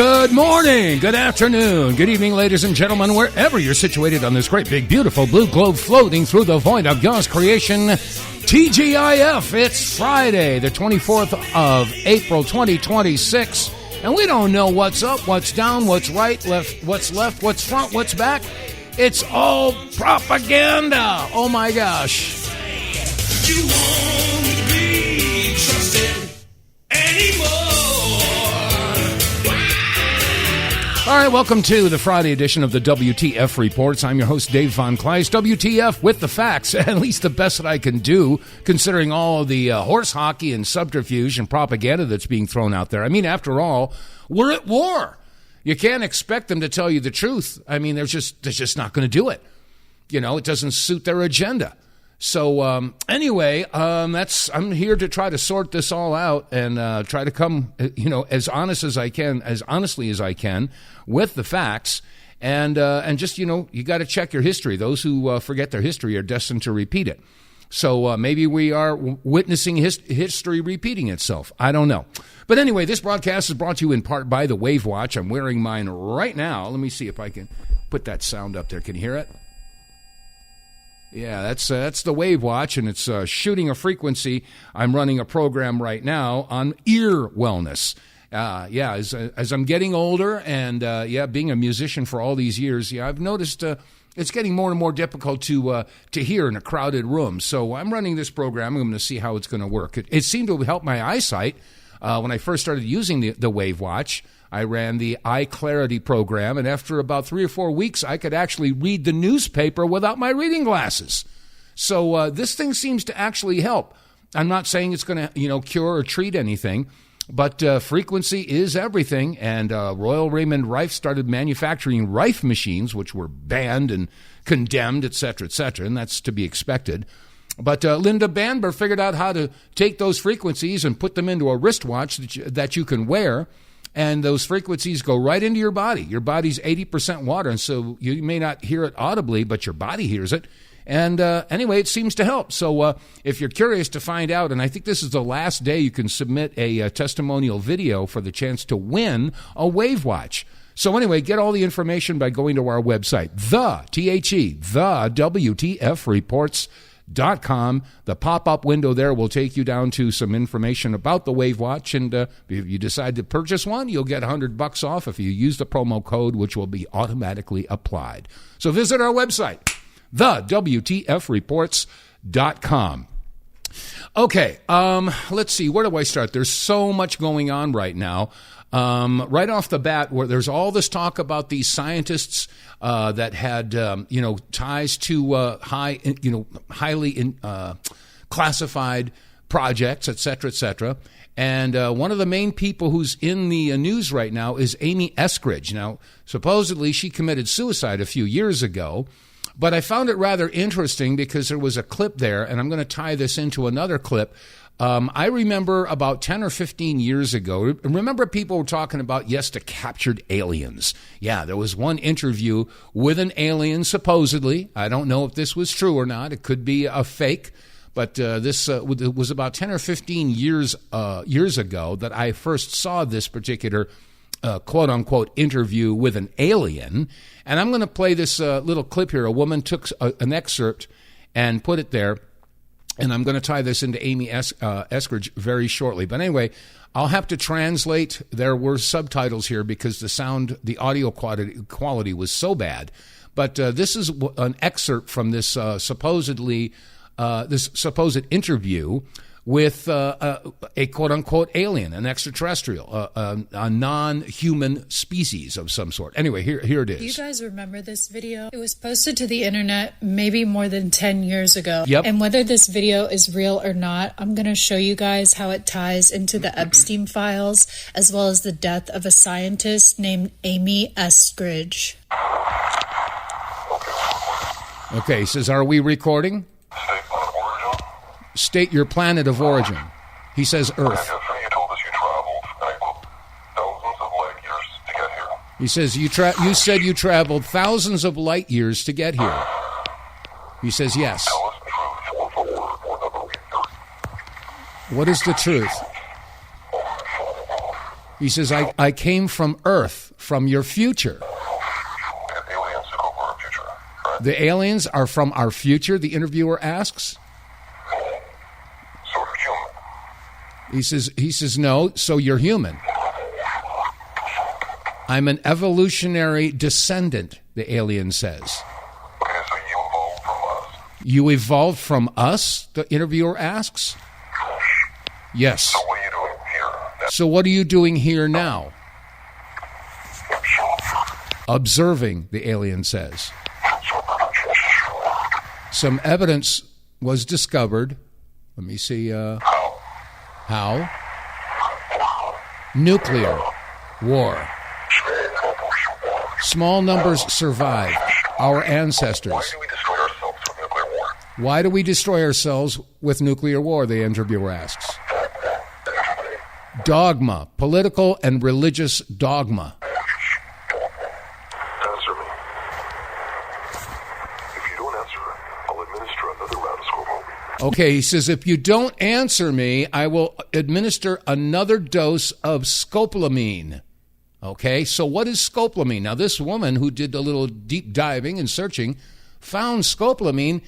Good morning, good afternoon, good evening, ladies and gentlemen, wherever you're situated on this great, big, beautiful blue globe floating through the void of God's creation, TGIF. It's Friday, the 24th of April, 2026, and we don't know what's up, what's down, what's right, what's left, what's front, what's back. It's all propaganda. Oh, my gosh. You won't be trusted anymore. All right, welcome to the Friday edition of the WTF Reports. I'm your host, Dave vonKleist. WTF with the facts, at least the best that I can do, considering all the horse hockey and subterfuge and propaganda that's being thrown out there. I mean, after all, we're at war. You can't expect them to tell you the truth. I mean, they're just not going to do it. You know, it doesn't suit their agenda. So anyway, I'm here to try to sort this all out and try to come, as honestly as I can with the facts. And just, you got to check your history. Those who forget their history are destined to repeat it. So maybe we are witnessing history repeating itself. I don't know. But anyway, this broadcast is brought to you in part by the Wave Watch. I'm wearing mine right now. Let me see if I can put that sound up there. Can you hear it? Yeah, that's the Wave Watch, and it's shooting a frequency. I'm running a program right now on ear wellness. As I'm getting older and, being a musician for all these years, I've noticed it's getting more and more difficult to hear in a crowded room. So I'm running this program. I'm going to see how it's going to work. It seemed to help my eyesight when I first started using the Wave Watch. I ran the Eye Clarity program, and after about 3 or 4 weeks, I could actually read the newspaper without my reading glasses. So this thing seems to actually help. I'm not saying it's going to, cure or treat anything, but frequency is everything, and Royal Raymond Rife started manufacturing Rife machines, which were banned and condemned, et cetera, and that's to be expected. But Linda Banber figured out how to take those frequencies and put them into a wristwatch that you can wear, and those frequencies go right into your body. Your body's 80% water, and so you may not hear it audibly, but your body hears it. And anyway, it seems to help. So if you're curious to find out, and I think this is the last day you can submit a testimonial video for the chance to win a Wave Watch. So anyway, get all the information by going to our website, the WTFReports.com. The pop-up window there will take you down to some information about the Wave Watch, and if you decide to purchase one, you'll get $100 off if you use the promo code, which will be automatically applied. So visit our website, TheWTFReports.com. Okay, let's see, where do I start? There's so much going on right now. Right off the bat, where there's all this talk about these scientists that had, ties to highly classified projects, et cetera, and one of the main people who's in the news right now is Amy Eskrige. Now, supposedly she committed suicide a few years ago, but I found it rather interesting because there was a clip there, and I'm going to tie this into another clip. I remember about 10 or 15 years ago, remember people were talking about, the captured aliens. Yeah, there was one interview with an alien, supposedly. I don't know if this was true or not. It could be a fake. But this was about 10 or 15 years ago that I first saw this particular quote-unquote interview with an alien. And I'm going to play this little clip here. A woman took an excerpt and put it there. And I'm going to tie this into Amy Eskrige very shortly. But anyway, I'll have to translate. There were subtitles here because the audio quality was so bad. But this is an excerpt from this supposed interview with a quote-unquote alien, an extraterrestrial, a non-human species of some sort. Anyway, here it is. Do you guys remember this video? It was posted to the internet maybe more than 10 years ago. Yep. And whether this video is real or not, I'm going to show you guys how it ties into the Epstein files, as well as the death of a scientist named Amy Eskrige. Okay, he says, are we recording? State your planet of origin. He says Earth. You told us you traveled thousands of light years to get here. He says you said you traveled thousands of light years to get here. He says yes. Tell us the truth, word for word, or never leave here. What is the truth? He says, I came from Earth, from your future. The aliens took over our future, right? The aliens are from our future, the interviewer asks. So you're human. He says, no, so you're human. I'm an evolutionary descendant, the alien says. Okay, so you evolved from us. You evolved from us, the interviewer asks. Yes. So what are you doing here? So what are you doing here now? Observing, the alien says. Some evidence was discovered. Let me see. How? Nuclear war. Small numbers survived. Our ancestors. Why do we destroy ourselves with nuclear war? Why do we destroy ourselves with nuclear war, the interviewer asks. Dogma, political and religious dogma. Answer me. If you don't answer, I'll administer another round of scopolamine. Okay, he says, if you don't answer me, I will administer another dose of scopolamine. Okay, so what is scopolamine? Now, this woman who did a little deep diving and searching found scopolamine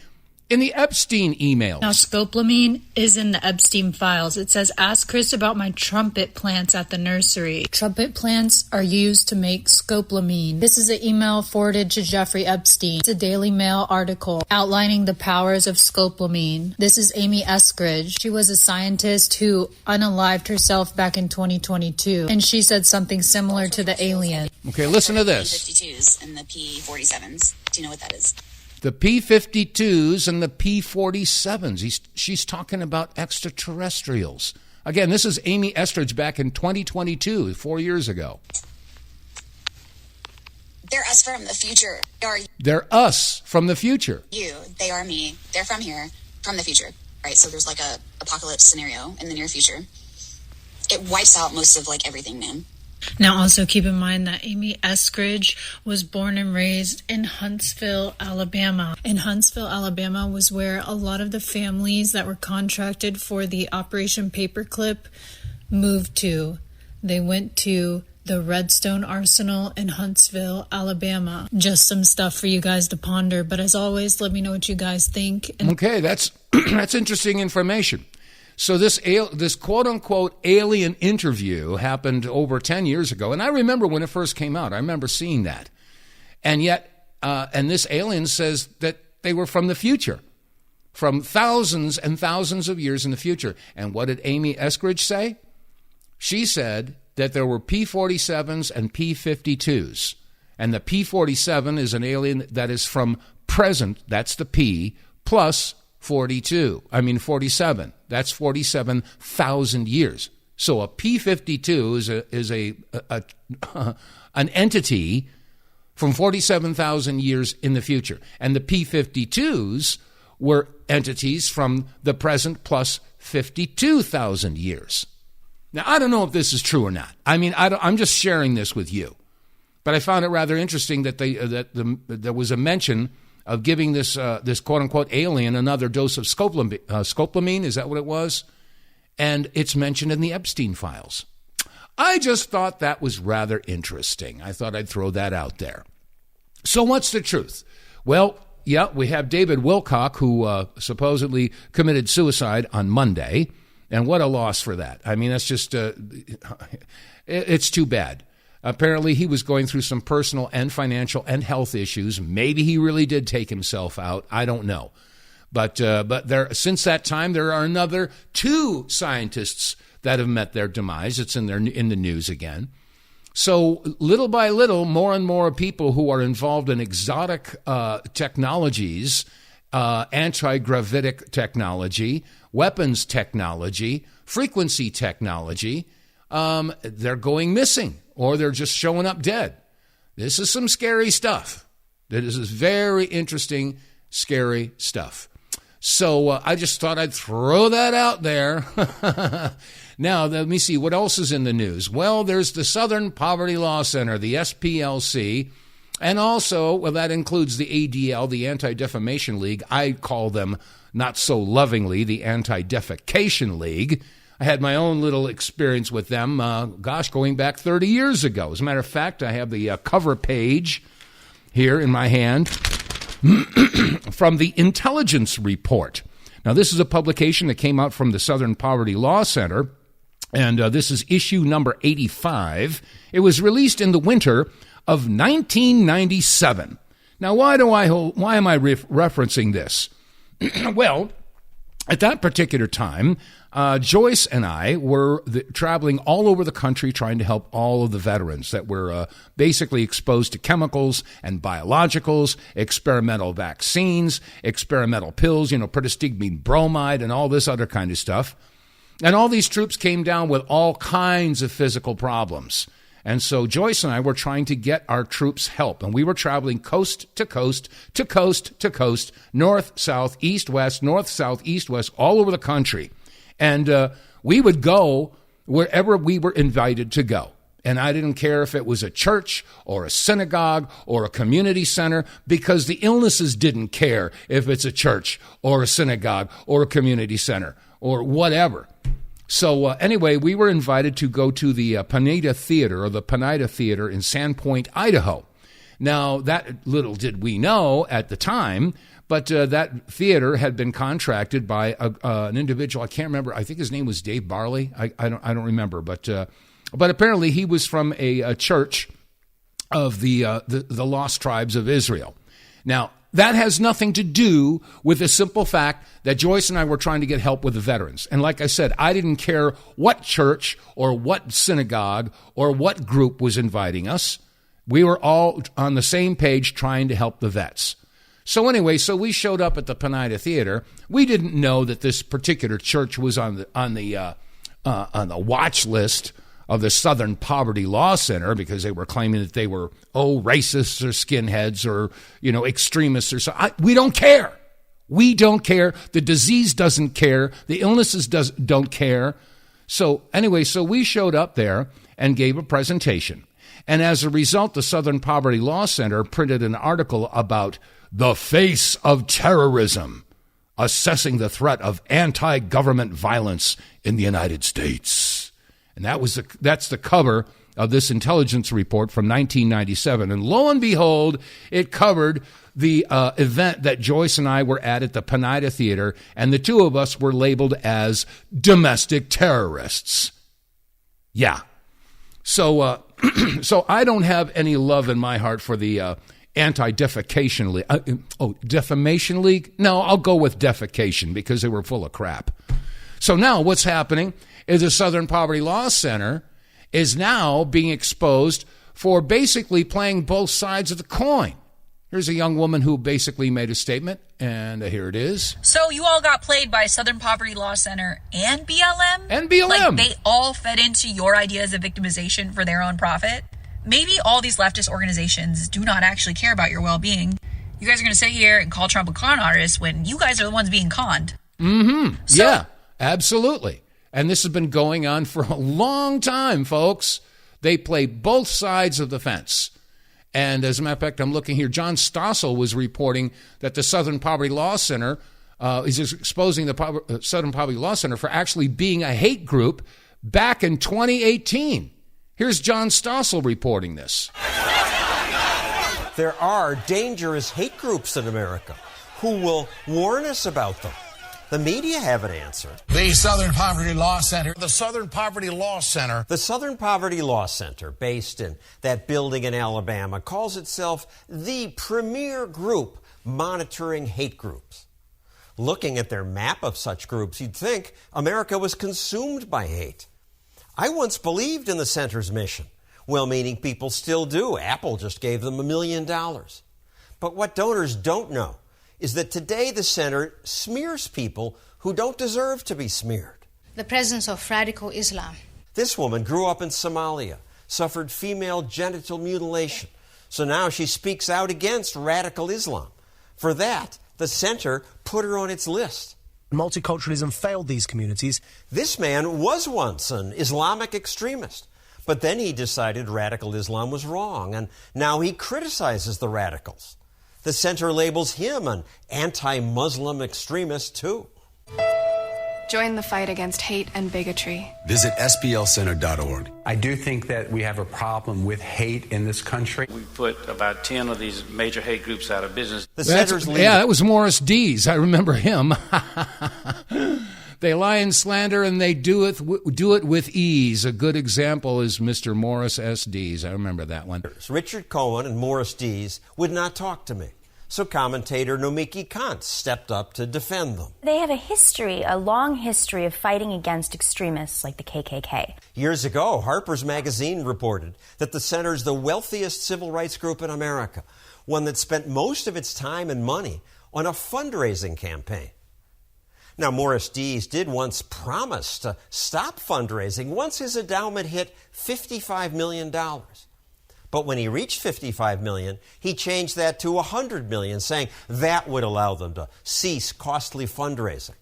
in the Epstein emails. Now, scopolamine is in the Epstein files. It says, ask Chris about my trumpet plants at the nursery. Trumpet plants are used to make scopolamine. This is an email forwarded to Jeffrey Epstein. It's a Daily Mail article outlining the powers of scopolamine. This is Amy Eskrige. She was a scientist who unalived herself back in 2022, and she said something similar to the alien. Okay, listen to this. P-52s and the P-47s. Do you know what that is? The P-52s and the P-47s. She's talking about extraterrestrials. Again, this is Amy Eskrige back in 2022, 4 years ago. They're us from the future. They're us from the future. You, they are me. They're from here, from the future. Right, so there's like a apocalypse scenario in the near future. It wipes out most of like everything, man. Now, also keep in mind that Amy Eskrige was born and raised in Huntsville, Alabama. And Huntsville, Alabama was where a lot of the families that were contracted for the Operation Paperclip moved to. They went to the Redstone Arsenal in Huntsville, Alabama. Just some stuff for you guys to ponder. But as always, let me know what you guys think. Okay, that's interesting information. So this quote-unquote alien interview happened over 10 years ago, and I remember when it first came out. I remember seeing that. And yet, and this alien says that they were from the future, from thousands and thousands of years in the future. And what did Amy Eskrige say? She said that there were P-47s and P-52s. And the P-47 is an alien that is from present, that's the P, plus 47. That's 47,000 years. So a P-52 is an entity from 47,000 years in the future. And the P-52s were entities from the present plus 52,000 years. Now, I don't know if this is true or not. I mean, I'm just sharing this with you. But I found it rather interesting that there was a mention of giving this quote-unquote alien another dose of scopolamine, is that what it was? And it's mentioned in the Epstein files. I just thought that was rather interesting. I thought I'd throw that out there. So what's the truth? Well, yeah, we have David Wilcock, who supposedly committed suicide on Monday, and what a loss for that. I mean, that's just, it's too bad. Apparently, he was going through some personal and financial and health issues. Maybe he really did take himself out. I don't know. But since that time, there are another 2 scientists that have met their demise. It's in the news again. So little by little, more and more people who are involved in exotic technologies, anti-gravitic technology, weapons technology, frequency technology, they're going missing. Or they're just showing up dead. This is some scary stuff. This is very interesting, scary stuff. So I just thought I'd throw that out there. Now, let me see. What else is in the news? Well, there's the Southern Poverty Law Center, the SPLC, and also, well, that includes the ADL, the Anti-Defamation League. I call them, not so lovingly, the Anti-Defecation League. I had my own little experience with them, going back 30 years ago. As a matter of fact, I have the cover page here in my hand from the Intelligence Report. Now, this is a publication that came out from the Southern Poverty Law Center, and this is issue number 85. It was released in the winter of 1997. Now, why am I referencing this? Well, at that particular time, Joyce and I were traveling all over the country trying to help all of the veterans that were basically exposed to chemicals and biologicals, experimental vaccines, experimental pills, protastigmine bromide, and all this other kind of stuff. And all these troops came down with all kinds of physical problems. And so Joyce and I were trying to get our troops help. And we were traveling coast to coast, to coast to coast, north, south, east, west, north, south, east, west, all over the country. And we would go wherever we were invited to go. And I didn't care if it was a church or a synagogue or a community center, because the illnesses didn't care if it's a church or a synagogue or a community center or whatever. So anyway, we were invited to go to the Pineda Theater, or the Pineda Theater in Sandpoint, Idaho. Now, that little did we know at the time, but that theater had been contracted by an individual. I can't remember. I think his name was Dave Barley. I don't remember, but apparently he was from a church of the Lost Tribes of Israel. Now, that has nothing to do with the simple fact that Joyce and I were trying to get help with the veterans. And like I said, I didn't care what church or what synagogue or what group was inviting us. We were all on the same page trying to help the vets. So anyway, we showed up at the Pineda Theater. We didn't know that this particular church was on the watch list of the Southern Poverty Law Center, because they were claiming that they were, racists or skinheads or, extremists or so. We don't care. We don't care. The disease doesn't care. The illnesses don't care. So anyway, we showed up there and gave a presentation. And as a result, the Southern Poverty Law Center printed an article about the face of terrorism, assessing the threat of anti-government violence in the United States. And that's the cover of this intelligence report from 1997. And lo and behold, it covered the event that Joyce and I were at the Pineda Theater, and the two of us were labeled as domestic terrorists. Yeah. So I don't have any love in my heart for the Anti-Defecation League. Defamation League? No, I'll go with defecation, because they were full of crap. So now what's happening is the Southern Poverty Law Center is now being exposed for basically playing both sides of the coin. Here's a young woman who basically made a statement, and here it is. So you all got played by Southern Poverty Law Center and BLM? And BLM. Like they all fed into your ideas of victimization for their own profit? Maybe all these leftist organizations do not actually care about your well-being. You guys are going to sit here and call Trump a con artist when you guys are the ones being conned. Mm-hmm. Yeah, absolutely. And this has been going on for a long time, folks. They play both sides of the fence. And as a matter of fact, I'm looking here, John Stossel was reporting that the Southern Poverty Law Center is exposing the Southern Poverty Law Center for actually being a hate group back in 2018. Here's John Stossel reporting this. There are dangerous hate groups in America who will warn us about them. The media haven't answered. The Southern Poverty Law Center. The Southern Poverty Law Center. The Southern Poverty Law Center, based in that building in Alabama, calls itself the premier group monitoring hate groups. Looking at their map of such groups, you'd think America was consumed by hate. I once believed in the center's mission. Well-meaning people still do. Apple just gave them $1 million. But what donors don't know is that today the center smears people who don't deserve to be smeared. The presence of radical Islam. This woman grew up in Somalia, suffered female genital mutilation, so now she speaks out against radical Islam. For that, the center put her on its list. Multiculturalism failed these communities. This man was once an Islamic extremist, but then he decided radical Islam was wrong, and now he criticizes the radicals. The center labels him an anti-Muslim extremist, too. Join the fight against hate and bigotry. Visit SPLCenter.org. I do think that we have a problem with hate in this country. We put about 10 of these major hate groups out of business. That was Morris Dees. I remember him. They lie and slander, and they do it with ease. A good example is Mr. Morris S. Dees. I remember that one. Richard Cohen and Morris Dees would not talk to me. So commentator Nomiki Kant stepped up to defend them. They have a long history of fighting against extremists like the KKK. Years ago, Harper's Magazine reported that the Center's the wealthiest civil rights group in America, one that spent most of its time and money on a fundraising campaign. Now, Morris Dees did once promise to stop fundraising once his endowment hit $55 million. But when he reached $55 million, he changed that to $100 million, saying that would allow them to cease costly fundraising.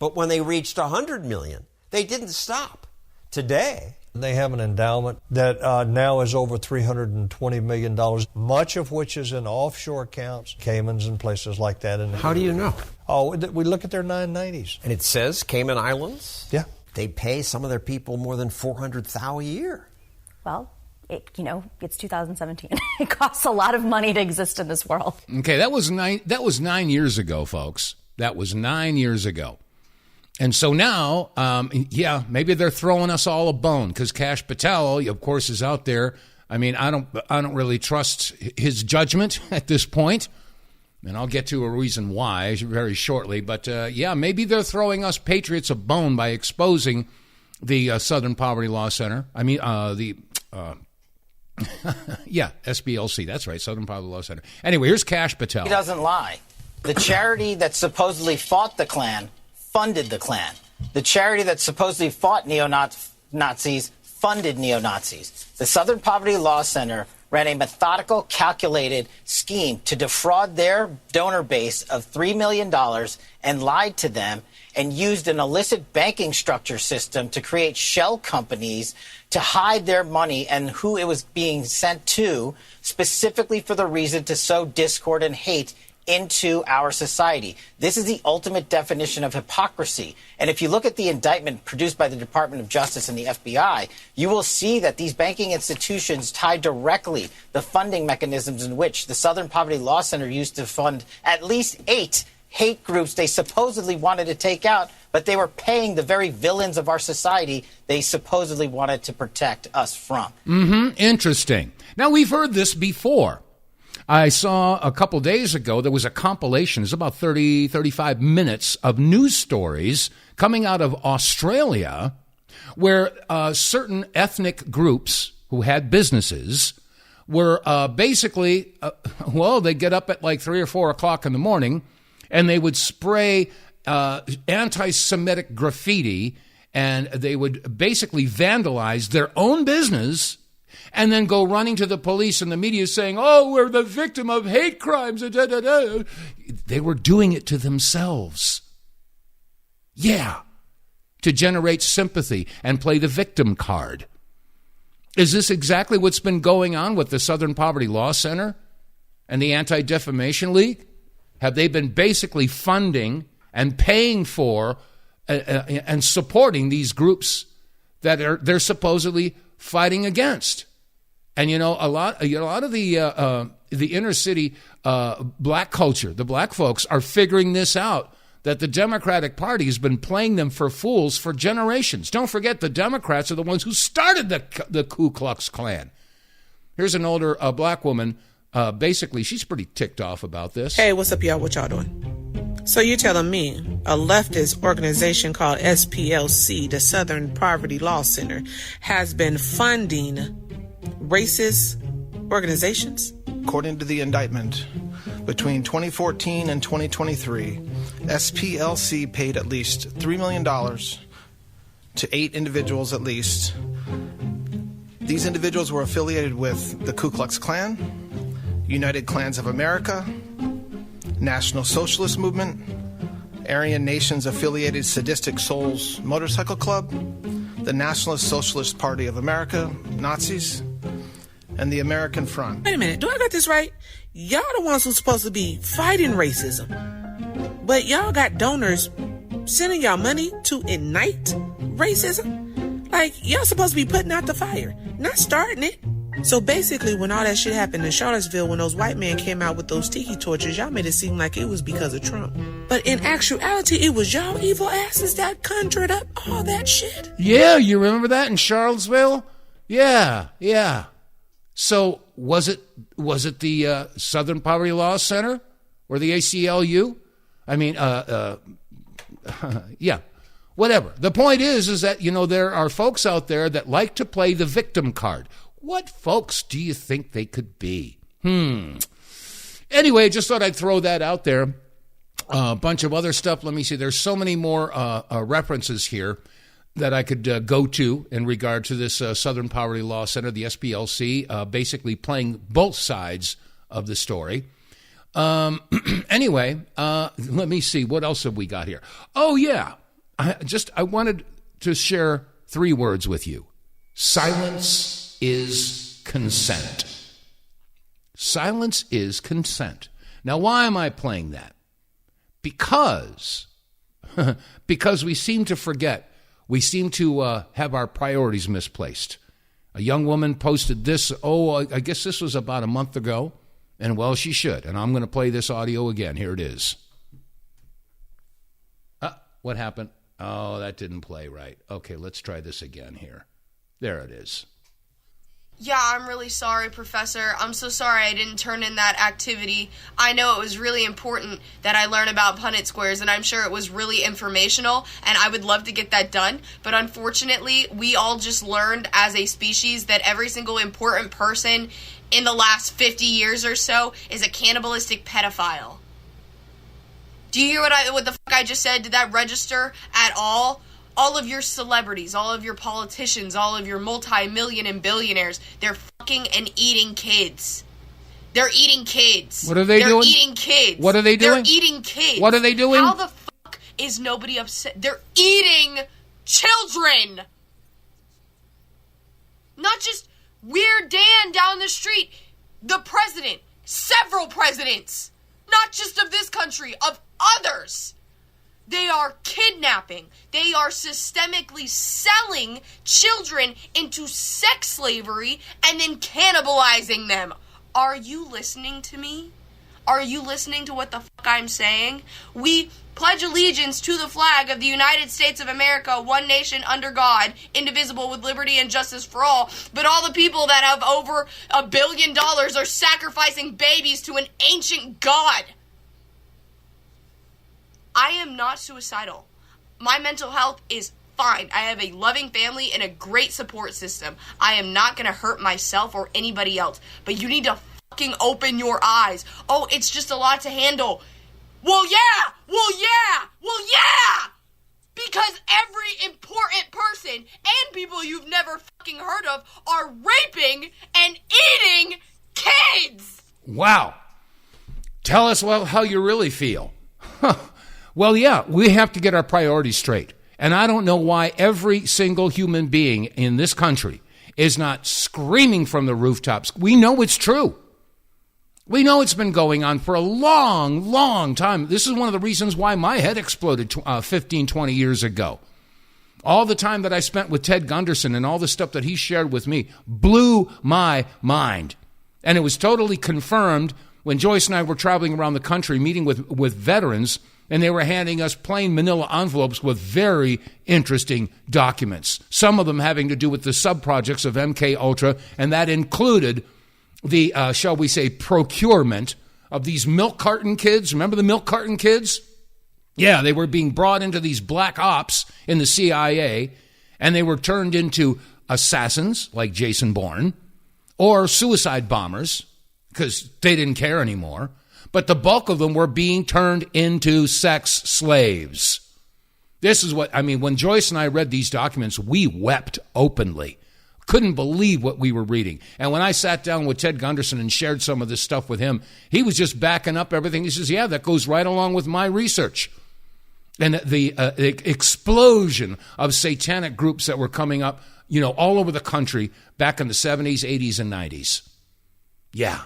But when they reached $100 million, they didn't stop. Today, they have an endowment that now is over $320 million, much of which is in offshore accounts, Caymans and places like that. How do you know? Oh, we look at their 990s. And it says Cayman Islands? Yeah. They pay some of their people more than $400,000 a year. Well, it's 2017. It costs a lot of money to exist in this world. Okay, that was 9 years ago, folks. That was 9 years ago. And so now, maybe they're throwing us all a bone because Kash Patel, of course, is out there. I mean, I don't really trust his judgment at this point, and I'll get to a reason why very shortly. But maybe they're throwing us patriots a bone by exposing the Southern Poverty Law Center. I mean, SPLC. That's right, Southern Poverty Law Center. Anyway, here's Kash Patel. He doesn't lie. The charity that supposedly fought the Klan funded the Klan. The charity that supposedly fought neo-Nazis funded neo-Nazis. The Southern Poverty Law Center ran a methodical, calculated scheme to defraud their donor base of $3 million and lied to them and used an illicit banking structure system to create shell companies to hide their money and who it was being sent to, specifically for the reason to sow discord and hate into our society. This is the ultimate definition of hypocrisy. And if you look at the indictment produced by the Department of Justice and the FBI, you will see that these banking institutions tie directly the funding mechanisms in which the Southern Poverty Law Center used to fund at least 8 hate groups they supposedly wanted to take out, but they were paying the very villains of our society they supposedly wanted to protect us from. Interesting. Now, we've heard this before. I saw a couple days ago, there was a compilation, it's about 30, 35 minutes of news stories coming out of Australia where certain ethnic groups who had businesses were basically, they get up at like 3 or 4 o'clock in the morning and they would spray anti-Semitic graffiti and they would basically vandalize their own business and then go running to the police and the media saying, we're the victim of hate crimes. They were doing it to themselves. Yeah, to generate sympathy and play the victim card. Is this exactly what's been going on with the Southern Poverty Law Center and the Anti-Defamation League? Have they been basically funding and paying for and supporting these groups that they're supposedly fighting against? And a lot of the inner city black culture, the black folks, are figuring this out, that the Democratic Party has been playing them for fools for generations. Don't forget, the Democrats are the ones who started the Ku Klux Klan. Here's an older black woman. Basically, she's pretty ticked off about this. Hey, what's up, y'all? What y'all doing? So you're telling me a leftist organization called SPLC, the Southern Poverty Law Center, has been funding racist organizations? According to the indictment, between 2014 and 2023, SPLC paid at least $3 million to 8 individuals at least. These individuals were affiliated with the Ku Klux Klan, United Klans of America, National Socialist Movement, Aryan Nations Affiliated Sadistic Souls Motorcycle Club, the Nationalist Socialist Party of America, Nazis, and the American Front. Wait a minute, do I got this right? Y'all the ones who's supposed to be fighting racism, but y'all got donors sending y'all money to ignite racism? Like, y'all supposed to be putting out the fire, not starting it. So basically, when all that shit happened in Charlottesville, when those white men came out with those tiki torches, y'all made it seem like it was because of Trump. But in actuality, it was y'all evil asses that conjured up all that shit. Yeah, you remember that in Charlottesville? Yeah. So was it the Southern Poverty Law Center or the ACLU? I mean, yeah, whatever. The point is that, there are folks out there that like to play the victim card. What folks do you think they could be? Anyway, just thought I'd throw that out there. A bunch of other stuff. Let me see. There's so many more references here that I could go to in regard to this Southern Poverty Law Center, the SPLC, basically playing both sides of the story. Anyway, let me see. What else have we got here? Oh, yeah. I wanted to share 3 words with you. Silence is consent. Silence is consent. Now, why am I playing that? Because we seem to forget. We seem to have our priorities misplaced. A young woman posted this, I guess this was about a month ago, and well, she should. And I'm going to play this audio again. Here it is. What happened? Oh, that didn't play right. Okay, let's try this again here. There it is. Yeah, I'm really sorry, Professor. I'm so sorry I didn't turn in that activity. I know it was really important that I learn about Punnett squares, and I'm sure it was really informational, and I would love to get that done. But unfortunately, we all just learned as a species that every single important person in the last 50 years or so is a cannibalistic pedophile. Do you hear what the fuck I just said? Did that register at all? All of your celebrities, all of your politicians, all of your multi-million and billionaires, they're fucking and eating kids. They're eating kids. What are they doing? They're eating kids. What are they doing? They're eating kids. What are they doing? How the fuck is nobody upset? They're eating children. Not just Weird Dan down the street. The president. Several presidents. Not just of this country, of others. They are kidnapping. They are systemically selling children into sex slavery and then cannibalizing them. Are you listening to me? Are you listening to what the fuck I'm saying? We pledge allegiance to the flag of the United States of America, one nation under God, indivisible with liberty and justice for all. But all the people that have over $1 billion are sacrificing babies to an ancient god. I am not suicidal. My mental health is fine. I have a loving family and a great support system. I am not going to hurt myself or anybody else. But you need to fucking open your eyes. Oh, it's just a lot to handle. Well, yeah! Because every important person and people you've never fucking heard of are raping and eating kids! Wow. Tell us, how you really feel. Well, yeah, we have to get our priorities straight. And I don't know why every single human being in this country is not screaming from the rooftops. We know it's true. We know it's been going on for a long, long time. This is one of the reasons why my head exploded 15, 20 years ago. All the time that I spent with Ted Gunderson and all the stuff that he shared with me blew my mind. And it was totally confirmed when Joyce and I were traveling around the country meeting with veterans, and they were handing us plain manila envelopes with very interesting documents, some of them having to do with the sub-projects of MK Ultra, and that included the, shall we say, procurement of these milk carton kids. Remember the milk carton kids? Yeah, they were being brought into these black ops in the CIA, and they were turned into assassins like Jason Bourne or suicide bombers because they didn't care anymore. But the bulk of them were being turned into sex slaves. This is what, when Joyce and I read these documents, we wept openly. Couldn't believe what we were reading. And when I sat down with Ted Gunderson and shared some of this stuff with him, he was just backing up everything. He says, yeah, that goes right along with my research. And the explosion of satanic groups that were coming up, all over the country back in the 70s, 80s, and 90s. Yeah.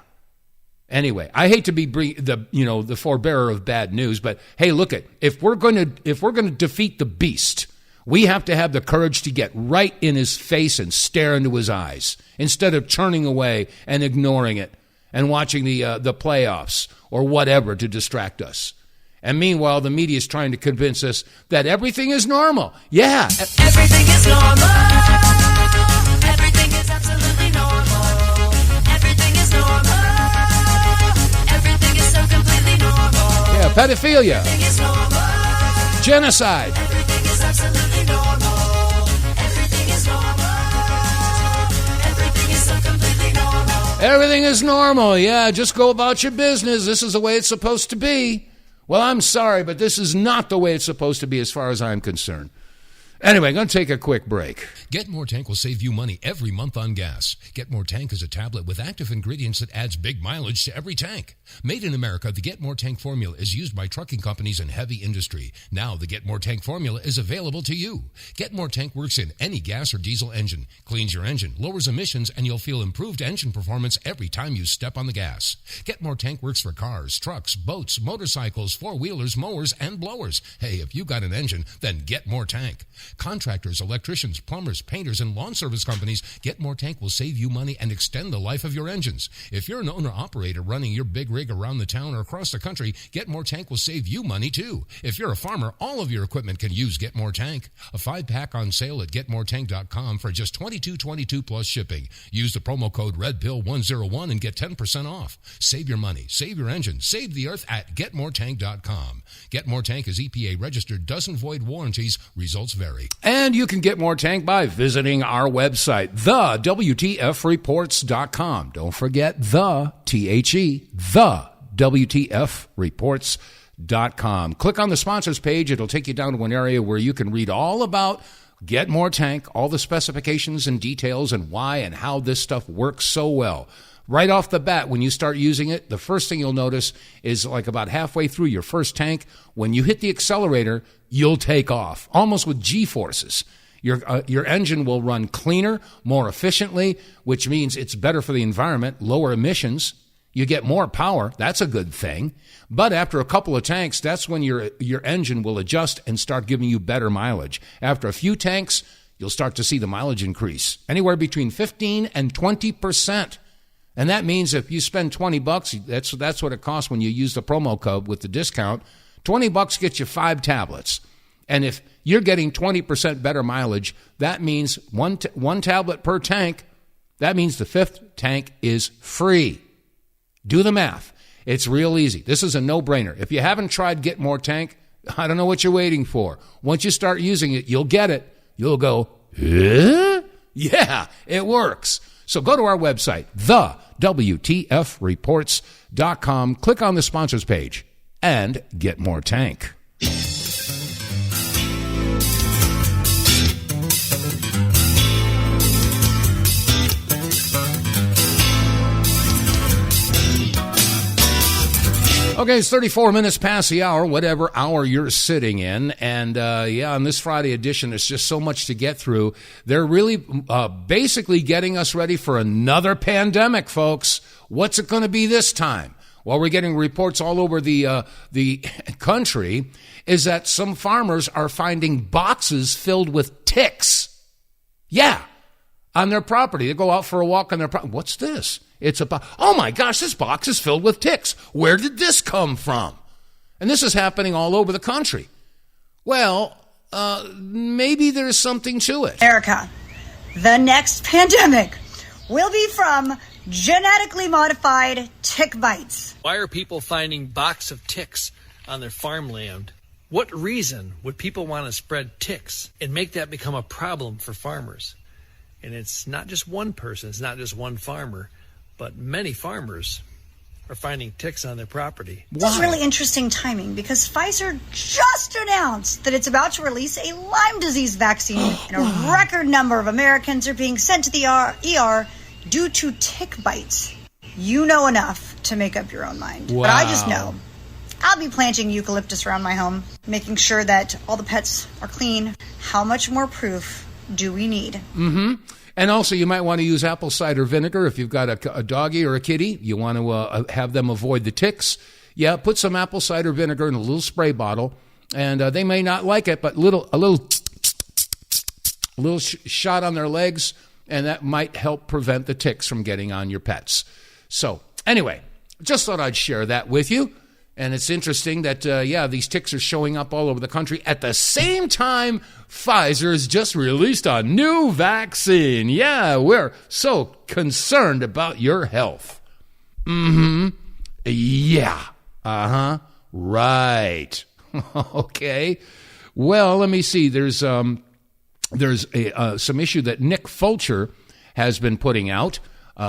Anyway, I hate to be the forebearer of bad news, but hey, look if we're going to defeat the beast, we have to have the courage to get right in his face and stare into his eyes instead of turning away and ignoring it and watching the playoffs or whatever to distract us. And meanwhile, the media is trying to convince us that everything is normal. Yeah, everything is normal. Everything is absolutely normal. Everything is normal. Everything is so completely normal. Yeah, pedophilia. Everything is normal. Genocide. Everything is absolutely normal. Everything is normal. Everything is so completely normal. Everything is normal. Yeah, just go about your business. This is the way it's supposed to be. Well, I'm sorry, but this is not the way it's supposed to be as far as I'm concerned. Anyway, I'm going to take a quick break. Get More Tank will save you money every month on gas. Get More Tank is a tablet with active ingredients that adds big mileage to every tank. Made in America, the Get More Tank formula is used by trucking companies and heavy industry. Now the Get More Tank formula is available to you. Get More Tank works in any gas or diesel engine, cleans your engine, lowers emissions, and you'll feel improved engine performance every time you step on the gas. Get More Tank works for cars, trucks, boats, motorcycles, four-wheelers, mowers, and blowers. Hey, if you got an engine, then Get More Tank. Contractors, electricians, plumbers, painters, and lawn service companies, Get More Tank will save you money and extend the life of your engines. If you're an owner-operator running your big rig around the town or across the country, Get More Tank will save you money too. If you're a farmer, all of your equipment can use Get More Tank. A 5-pack on sale at GetMoreTank.com for just $22.22 plus shipping. Use the promo code REDPILL101 and get 10% off. Save your money, save your engine, save the earth at GetMoreTank.com. Get More Tank is EPA registered, doesn't void warranties, results vary. And you can get More Tank by visiting our website, TheWTFReports.com. Don't forget the WTFReports.com. Click on the sponsors page. It'll take you down to an area where you can read all about Get More Tank, all the specifications and details and why and how this stuff works so well. Right off the bat, when you start using it, the first thing you'll notice is like about halfway through your first tank, when you hit the accelerator, you'll take off, almost with G-forces. Your engine will run cleaner, more efficiently, which means it's better for the environment, lower emissions. You get more power. That's a good thing. But after a couple of tanks, that's when your engine will adjust and start giving you better mileage. After a few tanks, you'll start to see the mileage increase, anywhere between 15 and 20%. And that means if you spend $20, that's what it costs when you use the promo code with the discount. $20 gets you 5 tablets. And if you're getting 20% better mileage, that means one tablet per tank. That means the 5th tank is free. Do the math. It's real easy. This is a no-brainer. If you haven't tried Get More Tank, I don't know what you're waiting for. Once you start using it, you'll get it. You'll go, yeah, it works. So go to our website, TheWTFReports.com. Click on the sponsors page and get More Tank. Okay, it's 34 minutes past the hour, whatever hour you're sitting in. And, on this Friday edition, there's just so much to get through. They're really basically getting us ready for another pandemic, folks. What's it going to be this time? Well, we're getting reports all over the country is that some farmers are finding boxes filled with ticks. Yeah, on their property. They go out for a walk on their property. What's this? It's oh my gosh, this box is filled with ticks. Where did this come from? And this is happening all over the country. Well, maybe there's something to it. America, the next pandemic will be from genetically modified tick bites. Why are people finding boxes of ticks on their farmland? What reason would people want to spread ticks and make that become a problem for farmers? And it's not just one person, it's not just one farmer, but many farmers are finding ticks on their property. This is really interesting timing because Pfizer just announced that it's about to release a Lyme disease vaccine, and a record number of Americans are being sent to the ER due to tick bites. You know enough to make up your own mind. Wow. But I just know I'll be planting eucalyptus around my home, making sure that all the pets are clean. How much more proof do we need? Mm-hmm. And also, you might want to use apple cider vinegar if you've got a doggy or a kitty. You want to have them avoid the ticks. Yeah, put some apple cider vinegar in a little spray bottle, and they may not like it, but a little shot on their legs, and that might help prevent the ticks from getting on your pets. So anyway, just thought I'd share that with you. And it's interesting that, these ticks are showing up all over the country. At the same time, Pfizer has just released a new vaccine. Yeah, we're so concerned about your health. Yeah. Right. Okay. Well, let me see. There's some issue that Nick Fulcher has been putting out,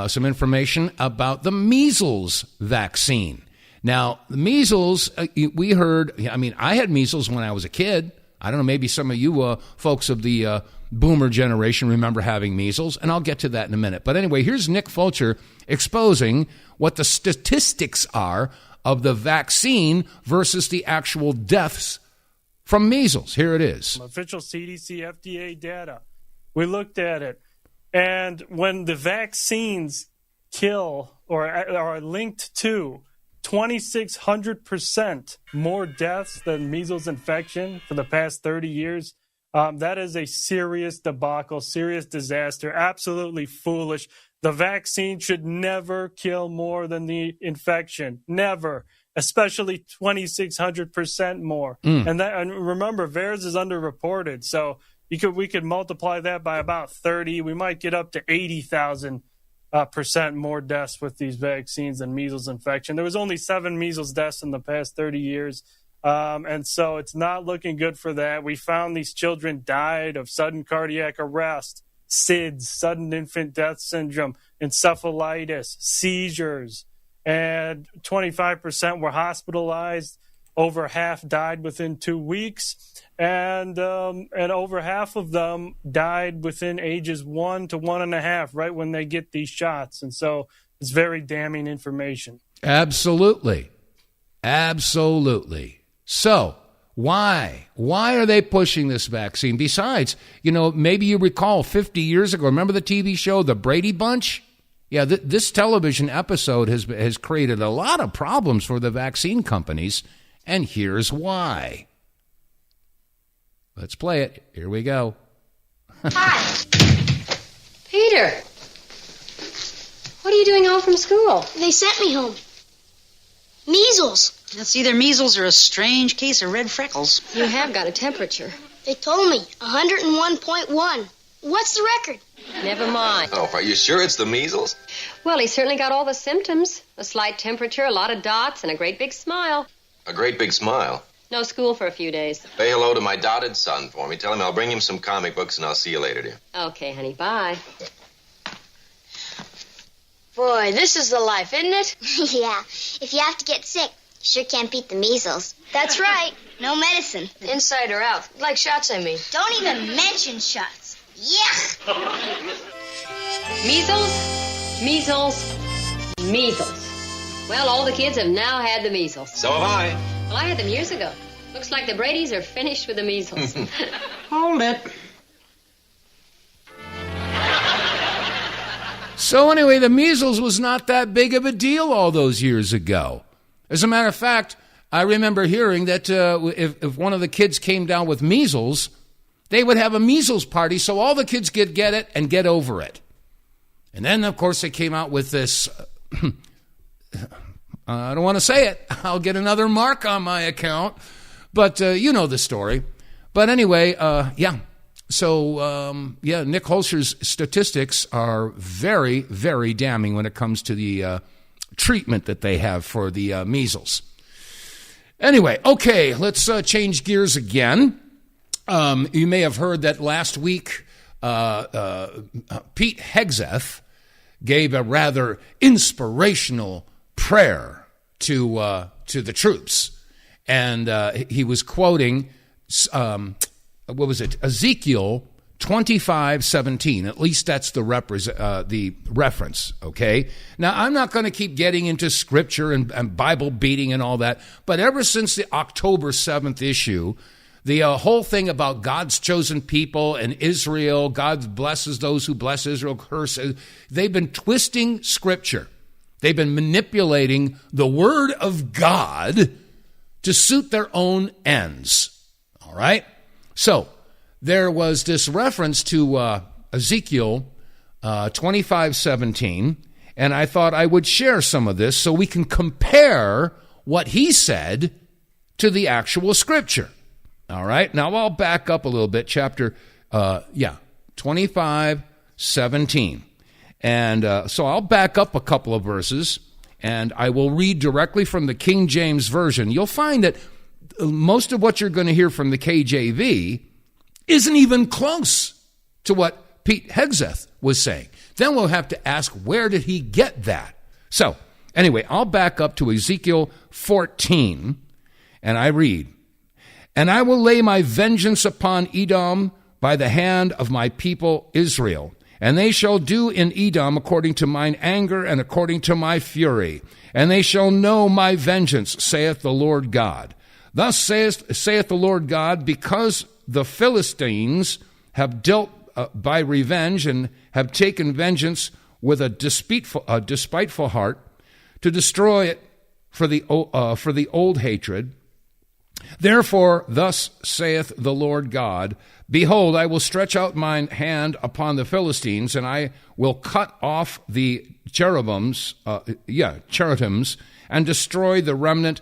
some information about the measles vaccine. Now, the measles, we heard, I had measles when I was a kid. I don't know, maybe some of you folks of the boomer generation remember having measles, and I'll get to that in a minute. But anyway, here's Nick Fulcher exposing what the statistics are of the vaccine versus the actual deaths from measles. Here it is. Official CDC, FDA data. We looked at it. And when the vaccines kill or are linked to 2,600% more deaths than measles infection for the past 30 years. That is a serious debacle, serious disaster, absolutely foolish. The vaccine should never kill more than the infection, never, especially 2,600% more. And remember, VAERS is underreported, so we could multiply that by about 30. We might get up to 80,000% more deaths with these vaccines than measles infection. There was only 7 measles deaths in the past 30 years. And so it's not looking good for that. We found these children died of sudden cardiac arrest, SIDS, sudden infant death syndrome, encephalitis, seizures, and 25% were hospitalized. Over half died within 2 weeks, and over half of them died within ages 1 to 1.5, right when they get these shots. And so it's very damning information. Absolutely. So why are they pushing this vaccine? Besides, maybe you recall 50 years ago, remember the TV show, The Brady Bunch? Yeah, this television episode has created a lot of problems for the vaccine companies. And here's why. Let's play it. Here we go. Hi. Peter. What are you doing home from school? They sent me home. Measles. It's either measles or a strange case of red freckles. You have got a temperature. They told me 101.1. What's the record? Never mind. Oh, are you sure it's the measles? Well, he certainly got all the symptoms. A slight temperature, a lot of dots, and a great big smile. A great big smile. No school for a few days. Say hello to my dotted son for me. Tell him I'll bring him some comic books, and I'll see you later, dear. Okay, honey, bye. Boy, this is the life, isn't it? Yeah. If you have to get sick, you sure can't beat the measles. That's right. No medicine. Inside or out. Like shots, I mean. Don't even mention shots. Yeah. Measles. Well, all the kids have now had the measles. So have I. Well, I had them years ago. Looks like the Bradys are finished with the measles. Hold it. So anyway, the measles was not that big of a deal all those years ago. As a matter of fact, I remember hearing that if one of the kids came down with measles, they would have a measles party so all the kids could get it and get over it. And then, of course, they came out with this... I don't want to say it. I'll get another mark on my account. But you know the story. But anyway, So, Nick Fulcher's statistics are very, very damning when it comes to the treatment that they have for the measles. Anyway, okay, let's change gears again. You may have heard that last week Pete Hegseth gave a rather inspirational prayer to the troops. And he was quoting... Ezekiel 25:17. At least that's the reference, okay? Now, I'm not going to keep getting into scripture and Bible beating and all that, but ever since the October 7th issue, The whole thing about God's chosen people and Israel, God blesses those who bless Israel, curses. They've been twisting Scripture. They've been manipulating the Word of God to suit their own ends. All right? So there was this reference to Ezekiel 25:17, and I thought I would share some of this so we can compare what he said to the actual Scripture. All right, now I'll back up a little bit, chapter 25:17. And so I'll back up a couple of verses, and I will read directly from the King James Version. You'll find that most of what you're going to hear from the KJV isn't even close to what Pete Hegseth was saying. Then we'll have to ask, where did he get that? So, anyway, I'll back up to Ezekiel 14, and I read, "And I will lay my vengeance upon Edom by the hand of my people Israel. And they shall do in Edom according to mine anger and according to my fury. And they shall know my vengeance, saith the Lord God. Thus saith the Lord God, because the Philistines have dealt by revenge and have taken vengeance with a despiteful heart to destroy it for the old hatred. Therefore, thus saith the Lord God, behold, I will stretch out mine hand upon the Philistines, and I will cut off the cherubims, and destroy the remnant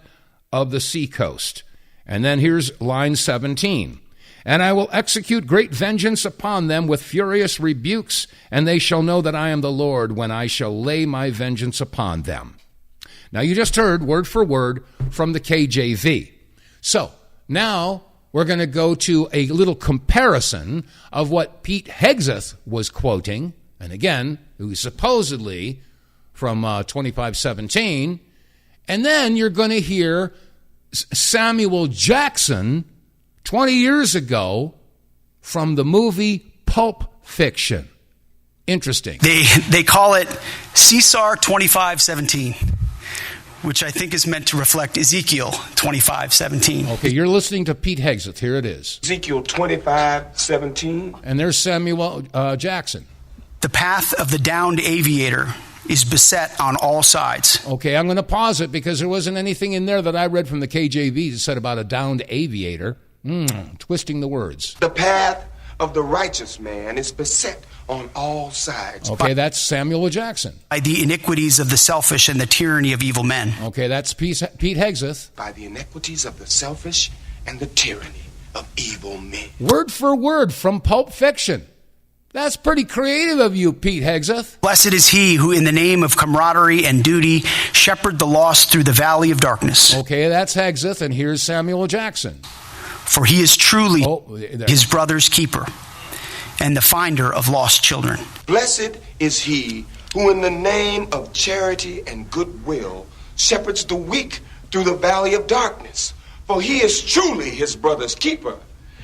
of the sea coast." And then here's line 17. "And I will execute great vengeance upon them with furious rebukes, and they shall know that I am the Lord when I shall lay my vengeance upon them." Now, you just heard word for word from the KJV. So, now we're going to go to a little comparison of what Pete Hegseth was quoting, and again, who's supposedly from 25:17, and then you're going to hear Samuel Jackson 20 years ago from the movie Pulp Fiction. Interesting. They call it Caesar 25:17. Which I think is meant to reflect Ezekiel 25:17. Okay, you're listening to Pete Hegseth. Here it is. Ezekiel 25:17. And there's Samuel Jackson. "The path of the downed aviator is beset on all sides." Okay, I'm going to pause it because there wasn't anything in there that I read from the KJV that said about a downed aviator. Twisting the words. "The path of the righteous man is beset on all sides." Okay, that's Samuel Jackson. "By the iniquities of the selfish and the tyranny of evil men." Okay, that's Pete Hegseth. "By the iniquities of the selfish and the tyranny of evil men." Word for word from Pulp Fiction. That's pretty creative of you, Pete Hegseth. "Blessed is he who in the name of camaraderie and duty shepherd the lost through the valley of darkness." Okay, that's Hegseth, and here's Samuel Jackson. "For he is truly his brother's keeper and the finder of lost children." "Blessed is he who in the name of charity and goodwill shepherds the weak through the valley of darkness. For he is truly his brother's keeper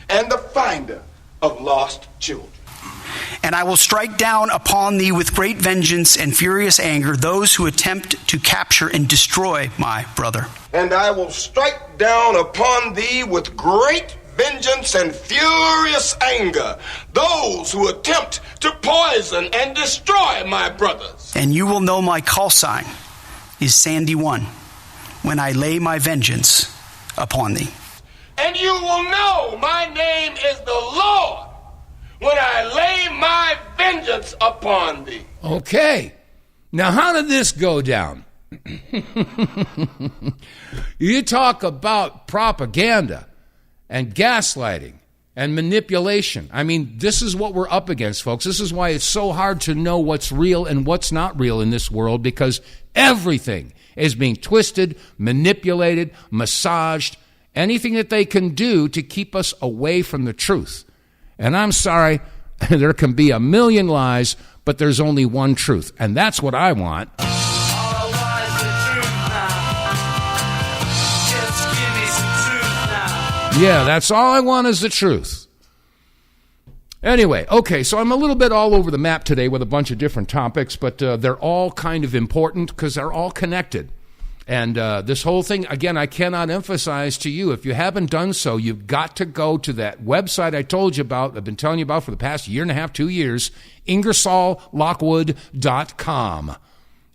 and the finder of lost children." "And I will strike down upon thee with great vengeance and furious anger those who attempt to capture and destroy my brother." "And I will strike down upon thee with great vengeance and furious anger those who attempt to poison and destroy my brothers. "And you will know my call sign is Sandy 1 when I lay my vengeance upon thee." "And you will know my name is the Lord when I lay my vengeance upon thee." Okay. Now, how did this go down? You talk about propaganda and gaslighting and manipulation. I mean, this is what we're up against, folks. This is why it's so hard to know what's real and what's not real in this world, because everything is being twisted, manipulated, massaged, anything that they can do to keep us away from the truth. And I'm sorry, there can be a million lies, but there's only one truth, and that's what I want. Yeah, that's all I want is the truth. Anyway, okay, so I'm a little bit all over the map today with a bunch of different topics, but they're all kind of important because they're all connected. And this whole thing, again, I cannot emphasize to you, if you haven't done so, you've got to go to that website I told you about, I've been telling you about for the past year and a half, 2 years, IngersollLockwood.com.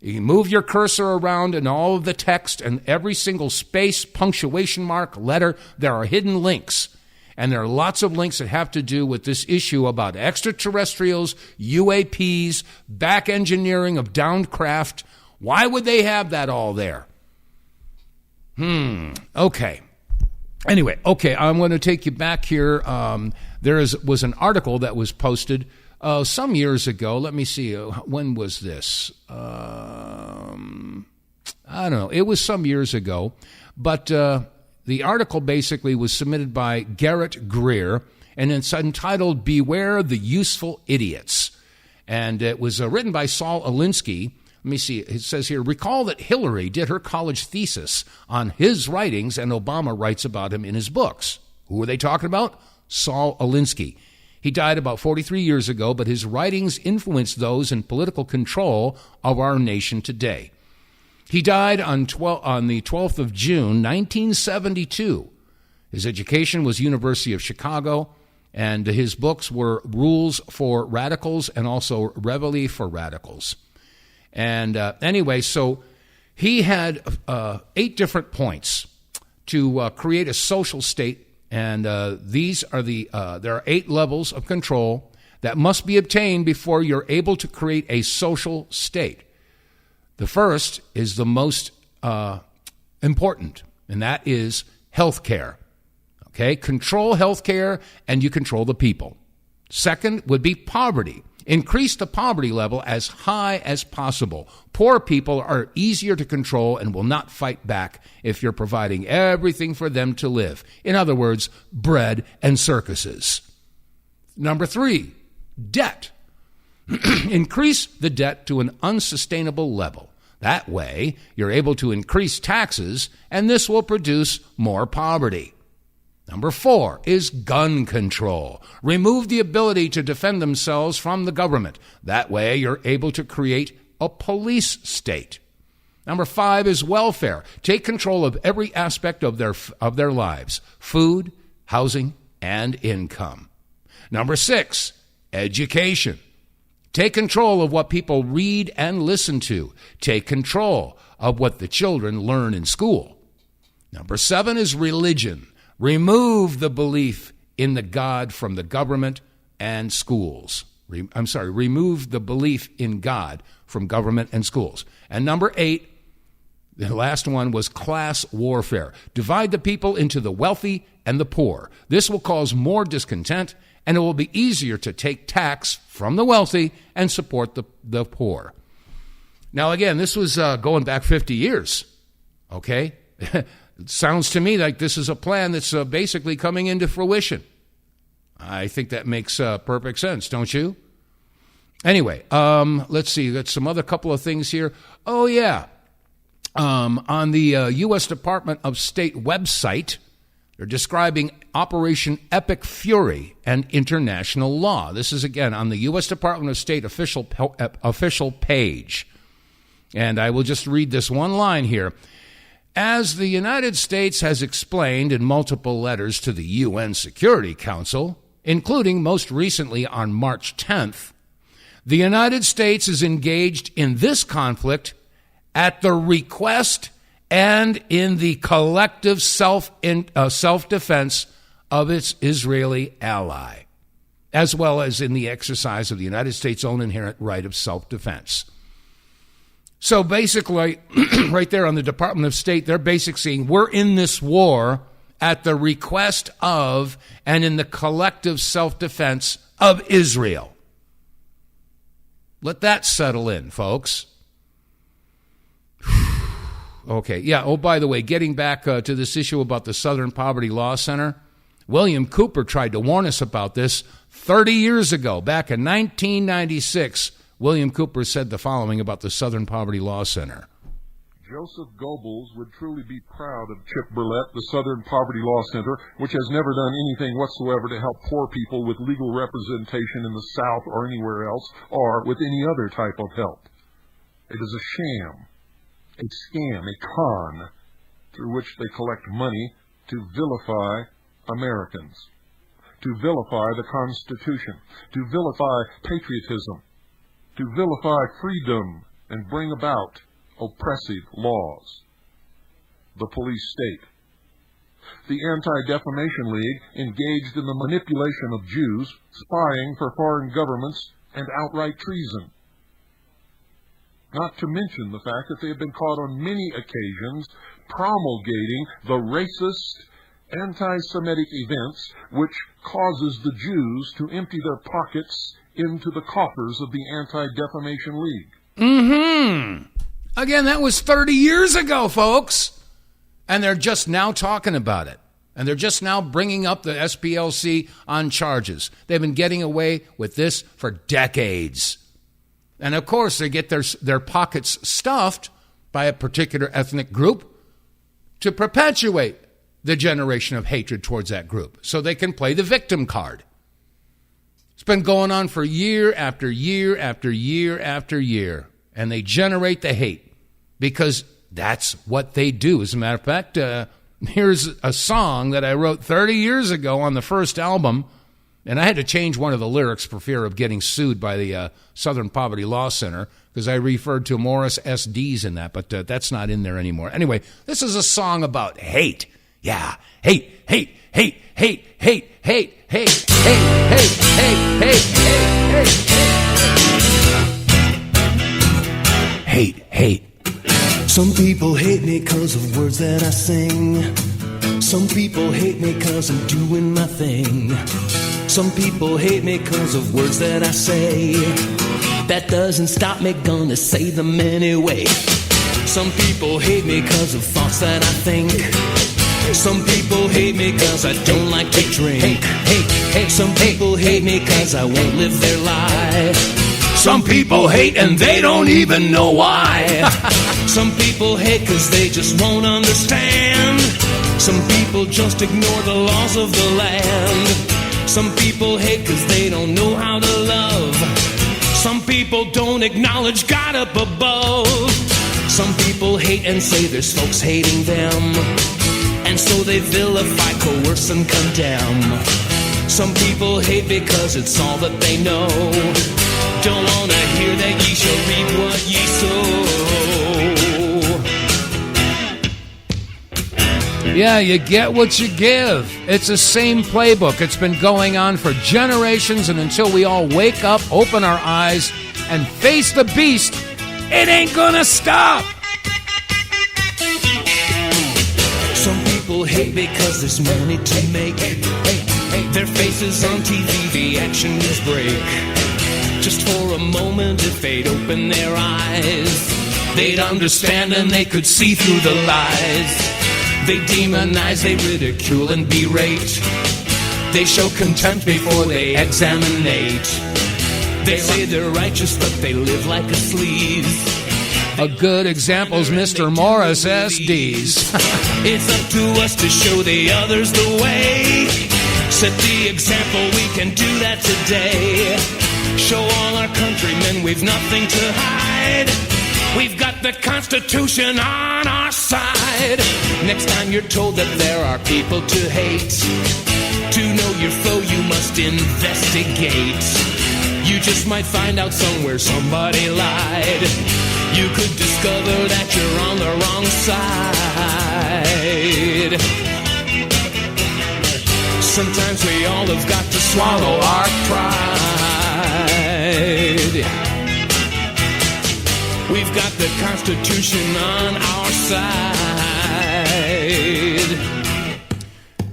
You can move your cursor around in all of the text and every single space, punctuation mark, letter. There are hidden links. And there are lots of links that have to do with this issue about extraterrestrials, UAPs, back engineering of downed craft. Why would they have that all there? Okay. Anyway, okay, I'm going to take you back here. There was an article that was posted some years ago. Let me see. When was this? I don't know. It was some years ago. But the article basically was submitted by Garrett Greer, and it's entitled Beware the Useful Idiots. And it was written by Saul Alinsky. Let me see. It says here, recall that Hillary did her college thesis on his writings, and Obama writes about him in his books. Who are they talking about? Saul Alinsky. He died about 43 years ago, but his writings influenced those in political control of our nation today. He died on the 12th of June, 1972. His education was University of Chicago, and his books were Rules for Radicals and also Reveille for Radicals. And anyway, so he had 8 different points to create a social state, and these are there are 8 levels of control that must be obtained before you're able to create a social state. The first is the most important, and that is health care. Okay, control health care, and you control the people. Second would be poverty. Increase the poverty level as high as possible. Poor people are easier to control and will not fight back if you're providing everything for them to live. In other words, bread and circuses. Number 3, debt. Increase the debt to an unsustainable level. That way, you're able to increase taxes, and this will produce more poverty. Number 4 is gun control. Remove the ability to defend themselves from the government. That way, you're able to create a police state. Number 5 is welfare. Take control of every aspect of their lives: food, housing, and income. Number 6, education. Take control of what people read and listen to. Take control of what the children learn in school. Number 7 is religion. Remove the belief in the God from the government and schools. Remove the belief in God from government and schools. And number 8, the last one, was class warfare. Divide the people into the wealthy and the poor. This will cause more discontent, and it will be easier to take tax from the wealthy and support the poor. Now, again, this was going back 50 years, okay? It sounds to me like this is a plan that's basically coming into fruition. I think that makes perfect sense, don't you? Anyway, let's see. Got some other couple of things here. Oh, yeah. On the U.S. Department of State website, they're describing Operation Epic Fury and international law. This is, again, on the U.S. Department of State official page. And I will just read this one line here. As the United States has explained in multiple letters to the UN Security Council, including most recently on March 10th, the United States is engaged in this conflict at the request and in the collective self-defense of its Israeli ally, as well as in the exercise of the United States' own inherent right of self-defense. So basically, right there on the Department of State, they're basically saying we're in this war at the request of and in the collective self-defense of Israel. Let that settle in, folks. Okay, yeah, oh, by the way, getting back to this issue about the Southern Poverty Law Center, William Cooper tried to warn us about this 30 years ago, back in 1996. William Cooper said the following about the Southern Poverty Law Center. Joseph Goebbels would truly be proud of Chip Burlett, the Southern Poverty Law Center, which has never done anything whatsoever to help poor people with legal representation in the South or anywhere else, or with any other type of help. It is a sham. a scam, a con, through which they collect money to vilify Americans, to vilify the Constitution, to vilify patriotism, to vilify freedom and bring about oppressive laws. The police state. The Anti-Defamation League engaged in the manipulation of Jews, spying for foreign governments, and outright treason. Not to mention the fact that they have been caught on many occasions promulgating the racist, anti-Semitic events which causes the Jews to empty their pockets into the coffers of the Anti-Defamation League. Again, that was 30 years ago, folks. And they're just now talking about it. And they're just now bringing up the SPLC on charges. They've been getting away with this for decades. And, of course, they get their pockets stuffed by a particular ethnic group to perpetuate the generation of hatred towards that group so they can play the victim card. It's been going on for year after year after year after year. And they generate the hate because that's what they do. As a matter of fact, here's a song that I wrote 30 years ago on the first album, and I had to change one of the lyrics for fear of getting sued by the Southern Poverty Law Center because I referred to Morris SDs in that, but that's not in there anymore. Anyway, this is a song about hate. Yeah, hate, hate, hate, hate, hate, hate, hate, hate, hate, hate, hate, hate, hate, hate. Some people hate me because of words that I sing. Some people hate me because I'm doing my thing. Some people hate me because of words that I say. That doesn't stop me, gonna say them anyway. Some people hate me because of thoughts that I think. Some people hate me because I don't like to drink. Some people hate me because I won't live their life. Some people hate and they don't even know why. Some people hate because they just won't understand. Some people just ignore the laws of the land. Some people hate because they don't know how to love. Some people don't acknowledge God up above. Some people hate and say there's folks hating them, and so they vilify, coerce, and condemn. Some people hate because it's all that they know. Don't wanna hear that ye shall reap what ye sow. Yeah, you get what you give. It's the same playbook. It's been going on for generations, and until we all wake up, open our eyes, and face the beast, it ain't gonna stop. Some people hate because there's money to make. Their faces on TV, the action is break. Just for a moment, if they'd open their eyes, they'd understand and they could see through the lies. They demonize, they ridicule and berate. They show contempt before they examinate. They say they're righteous, but they live like a sleaze. A good example's Mr. Morris SDs. It's up to us to show the others the way. Set the example, we can do that today. Show all our countrymen we've nothing to hide. We've got the Constitution on our side. Next time you're told that there are people to hate, to know your foe you must investigate. You just might find out somewhere somebody lied. You could discover that you're on the wrong side. Sometimes we all have got to swallow our pride. We've got the Constitution on our side.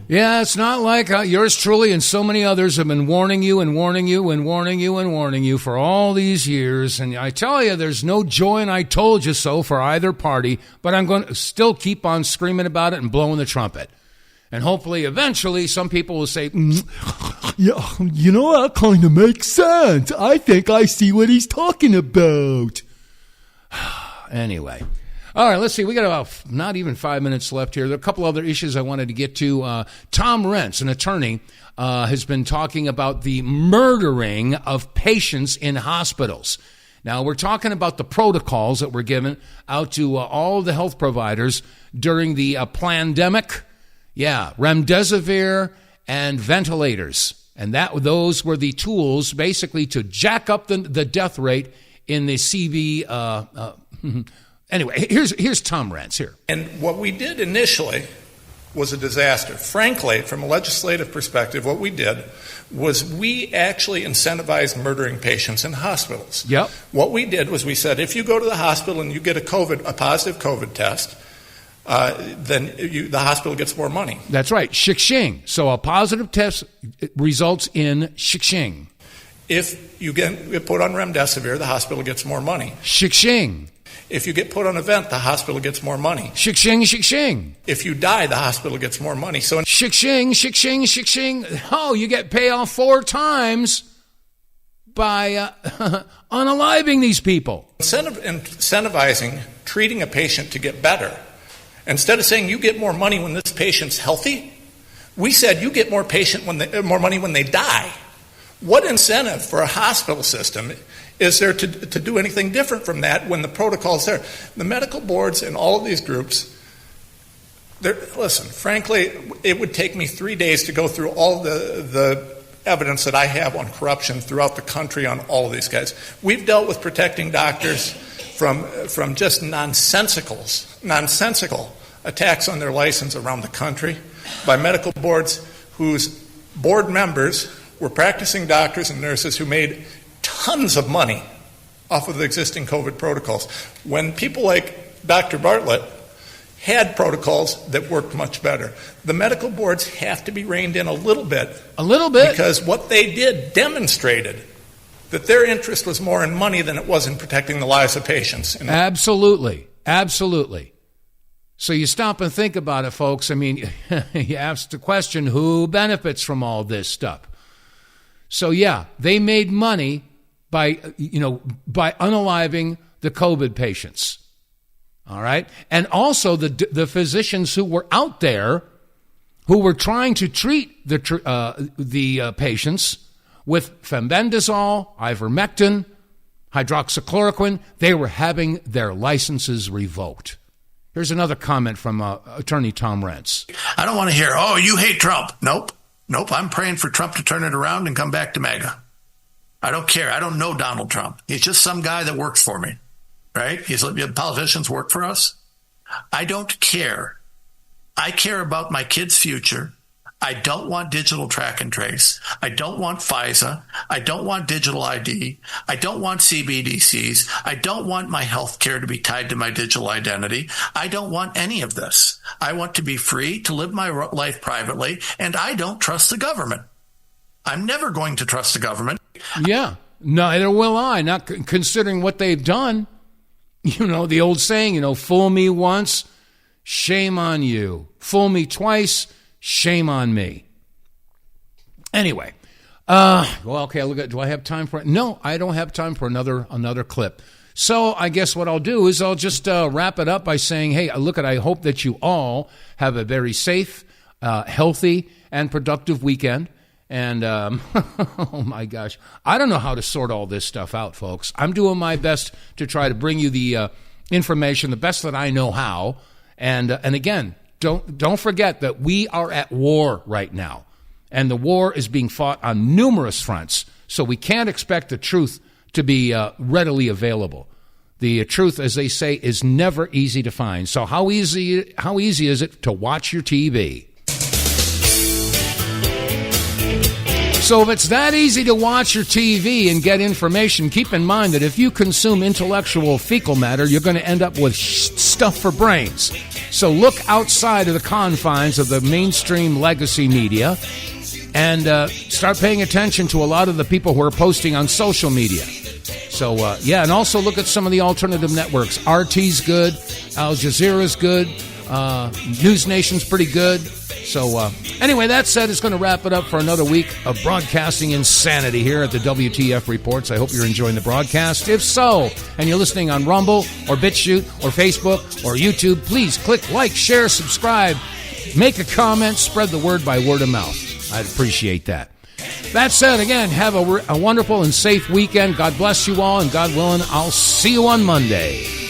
Yeah, it's not like yours truly and so many others have been warning you and warning you and warning you and warning you for all these years. And I tell you, there's no joy in I told you so for either party, but I'm going to still keep on screaming about it and blowing the trumpet. And hopefully, eventually, some people will say, yeah, you know, that kind of makes sense. I think I see what he's talking about. Anyway. All right, let's see. We got about not even 5 minutes left here. There are a couple other issues I wanted to get to. Tom Rentz, an attorney, has been talking about the murdering of patients in hospitals. Now, we're talking about the protocols that were given out to all the health providers during the pandemic. Yeah, remdesivir and ventilators. And those were the tools basically to jack up the death rate in the CV. Anyway, here's Tom Rance here. And what we did initially was a disaster. Frankly, from a legislative perspective, what we did was we actually incentivized murdering patients in hospitals. Yep. What we did was we said, if you go to the hospital and you get a positive COVID test, then the hospital gets more money. That's right, shik-shing. So a positive test results in shik-shing. If you get put on remdesivir, the hospital gets more money. Shik-shing. If you get put on a vent, the hospital gets more money. Shik-shing, shik-shing. If you die, the hospital gets more money. So shik-shing, shik-shing, shik-shing. Oh, you get paid off 4 times by unaliving these people. Incentivizing treating a patient to get better. Instead of saying you get more money when this patient's healthy, we said you get more money when they die. What incentive for a hospital system is there to do anything different from that when the protocol's there? The medical boards and all of these groups, listen, frankly, it would take me 3 days to go through all the evidence that I have on corruption throughout the country on all of these guys. We've dealt with protecting doctors from just nonsensical attacks on their license around the country by medical boards whose board members were practicing doctors and nurses who made tons of money off of the existing COVID protocols. When people like Dr. Bartlett had protocols that worked much better, the medical boards have to be reined in a little bit. A little bit? Because what they did demonstrated that their interest was more in money than it was in protecting the lives of patients. Absolutely. Absolutely. So you stop and think about it, folks. I mean, you ask the question, who benefits from all this stuff? So, yeah, they made money by unaliving the COVID patients. All right? And also the physicians who were out there who were trying to treat the patients with fenbendazole, ivermectin, hydroxychloroquine, they were having their licenses revoked. Here's another comment from Attorney Tom Rance. I don't want to hear, oh, you hate Trump. Nope, I'm praying for Trump to turn it around and come back to MAGA. I don't care. I don't know Donald Trump. He's just some guy that works for me, right? Politicians work for us. I don't care. I care about my kids' future. I don't want digital track and trace. I don't want FISA. I don't want digital ID. I don't want CBDCs. I don't want my health care to be tied to my digital identity. I don't want any of this. I want to be free to live my life privately, and I don't trust the government. I'm never going to trust the government. Yeah, neither will I, not considering what they've done. You know, the old saying, fool me once, shame on you. Fool me twice, shame on me. Anyway, okay, do I have time for it? No, I don't have time for another clip. So I guess what I'll do is I'll just wrap it up by saying, hey, I hope that you all have a very safe, healthy, and productive weekend. And, oh my gosh, I don't know how to sort all this stuff out, folks. I'm doing my best to try to bring you the information the best that I know how. And again, don't forget that we are at war right now, and the war is being fought on numerous fronts. So we can't expect the truth to be readily available. The truth, as they say, is never easy to find. So how easy is it to watch your TV? So if it's that easy to watch your TV and get information, keep in mind that if you consume intellectual fecal matter, you're going to end up with stuff for brains. So look outside of the confines of the mainstream legacy media and start paying attention to a lot of the people who are posting on social media. So, and also look at some of the alternative networks. RT's good, Al Jazeera's good, News Nation's pretty good. So, anyway, that said, it's going to wrap it up for another week of broadcasting insanity here at the WTF Reports. I hope you're enjoying the broadcast. If so, and you're listening on Rumble or BitChute or Facebook or YouTube, please click like, share, subscribe, make a comment, spread the word by word of mouth. I'd appreciate that. That said, again, have a wonderful and safe weekend. God bless you all, and God willing, I'll see you on Monday.